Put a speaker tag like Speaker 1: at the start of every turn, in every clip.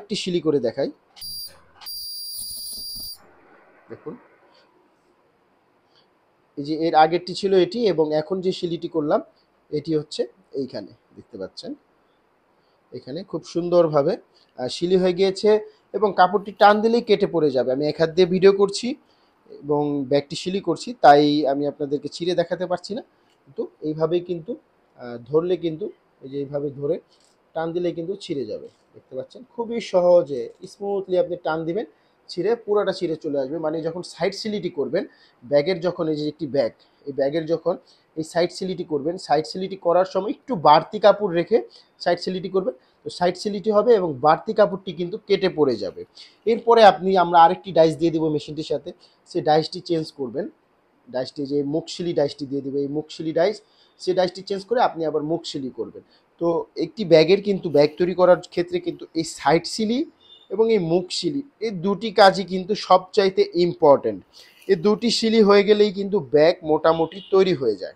Speaker 1: একটি শিলি করে দেখাই। দেখুন, এই যে এর আগেরটি ছিল এটি, এবং এখন যে শিলিটি করলাম এটি হচ্ছে এইখানে দেখতে পাচ্ছেন। এখানে খুব সুন্দরভাবে শিলি হয়ে গিয়েছে, এবং কাপড়টি টান দিলেই কেটে পড়ে যাবে। আমি এক হাত দিয়ে ভিডিও করছি এবং ব্যাগটি শিলি করছি, তাই আমি আপনাদেরকে ছিঁড়ে দেখাতে পারছি না, কিন্তু এইভাবেই কিন্তু ধরলে কিন্তু, এই যে এইভাবে ধরে টান দিলে কিন্তু ছিঁড়ে যাবে। দেখতে পাচ্ছেন খুবই সহজে স্মুথলি আপনি টান দিবেন, ছিঁড়ে পুরোটা ছিঁড়ে চলে আসবে। মানে যখন সাইড সিলিটি করবেন ব্যাগের, যখন এই যে একটি ব্যাগ, এই ব্যাগের যখন এই সাইড সিলিটি করবেন, সাইড সিলিটি করার সময় একটু বাড়তি কাপড় রেখে সাইড সিলিটি করবেন, তো সাইড সিলিটি হবে এবং বাড়তি কাপড়টি কিন্তু কেটে পড়ে যাবে। এরপরে আমরা আরেকটি ডাইস দিয়ে দিব মেশিনটির সাথে, সেই ডাইসটি চেঞ্জ করবেন। ডাইসটি যে মুখশিলি ডাইসটি দিয়ে দেবে, এই মুখশিলি ডাইস, সেই ডাইসটি চেঞ্জ করে আপনি আবার মুখশিলি করবেন। তো একটি ব্যাগের কিন্তু, ব্যাগ তৈরি করার ক্ষেত্রে কিন্তু এই সাইড সিলি এবং এই মুখশিলি, এই দুটি কাজই কিন্তু সবচাইতে ইম্পর্ট্যান্ট। এই দুটি সিলি হয়ে গেলেই কিন্তু ব্যাগ মোটামুটি তৈরি হয়ে যায়।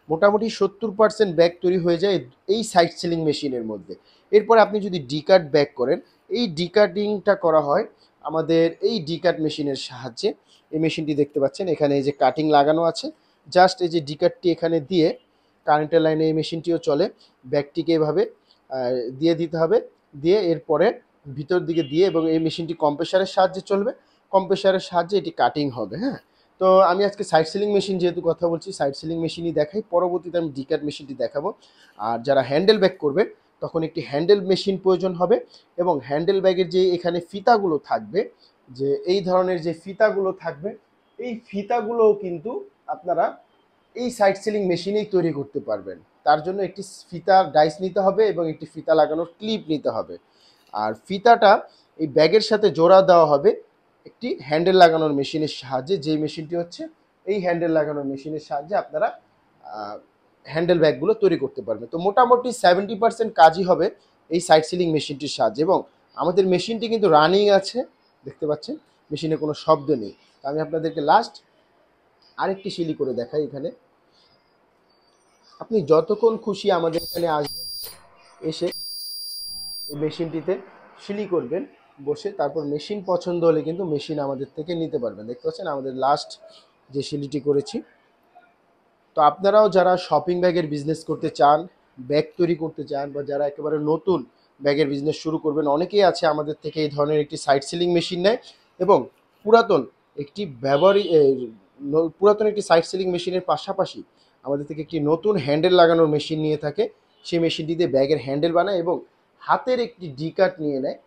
Speaker 1: মোটামুটি 70% ব্যাগ তৈরি হয়ে যায় এই সাইড সিলিং মেশিনের মধ্যে। এরপর আপনি যদি ডিকাট ব্যাগ করেন, এই ডিকাটিংটা করা হয় আমাদের এই ডিকাট মেশিনের সাহায্যে। এই মেশিনটি দেখতে পাচ্ছেন, এখানে এই যে কাটিং লাগানো আছে, জাস্ট এই যে ডিকাটটি এখানে দিয়ে, কারেন্টের লাইনে এই মেশিনটিও চলে, ব্যাগটিকে এভাবে দিয়ে দিতে হবে, দিয়ে এরপরে ভিতর দিকে দিয়ে, এবং এই মেশিনটি কম্প্রেসারের সাহায্যে চলবে, কম্প্রেসারের সাহায্যে এটি কাটিং হবে। হ্যাঁ, তো আমি আজকে সাইড সিলিং মেশিন যেহেতু কথা বলছি, সাইড সিলিং মেশিনই দেখাই, পরবর্তীতে আমি ডিকাট মেশিনটি দেখাবো। আর যারা হ্যান্ডেল ব্যাগ করবে তখন একটি হ্যান্ডেল মেশিন প্রয়োজন হবে, এবং হ্যান্ডেল ব্যাগের যে এখানে ফিতাগুলো থাকবে, যে এই ধরনের যে ফিতাগুলো থাকবে, এই ফিতাগুলোও কিন্তু আপনারা এই সাইড সিলিং মেশিনেই তৈরি করতে পারবেন। তার জন্য একটি ফিতার ডাইস নিতে হবে এবং একটি ফিতা লাগানোর ক্লিপ নিতে হবে। আর ফিতাটা এই ব্যাগের সাথে জোড়া দেওয়া হবে একটি হ্যান্ডেল লাগানোর মেশিনের সাহায্যে, যে মেশিনটি হচ্ছে এই হ্যান্ডেল লাগানোর মেশিনের সাহায্যে আপনারা হ্যান্ডেল ব্যাগগুলো তৈরি করতে পারবেন। তো মোটামুটি 70% কাজই হবে এই সাইড সিলিং মেশিনটির সাহায্যে, এবং আমাদের মেশিনটি কিন্তু রানিং আছে, দেখতে পাচ্ছেন মেশিনে কোনো শব্দ নেই। তো আমি আপনাদেরকে লাস্ট আরেকটি সিলি করে দেখাই। এখানে আপনি যতক্ষণ খুশি আমাদের এখানে আসবেন, এসে এই মেশিনটিতে সিলি করবেন বসে, তারপর মেশিন পছন্দ হলে কিন্তু মেশিন আমাদের থেকে নিতে পারবেন। দেখতে পাচ্ছেন আমাদের লাস্ট যে সিলিটি করেছি। তো আপনারাও যারা শপিং ব্যাগের বিজনেস করতে চান, ব্যাগ তৈরি করতে চান, বা যারা একেবারে নতুন ব্যাগের বিজনেস শুরু করবেন, অনেকেই আছে আমাদের থেকে এই ধরনের একটি সাইড সিলিং মেশিন নেয়, এবং পুরাতন একটি পুরাতন একটি সাইড সিলিং মেশিনের পাশাপাশি আমাদের থেকে একটি নতুন হ্যান্ডেল লাগানোর মেশিন নিয়ে থাকে। সেই মেশিনটি দিয়ে ব্যাগের হ্যান্ডেল বানায় এবং হাতের একটি ডিকাট নিয়ে নেয়,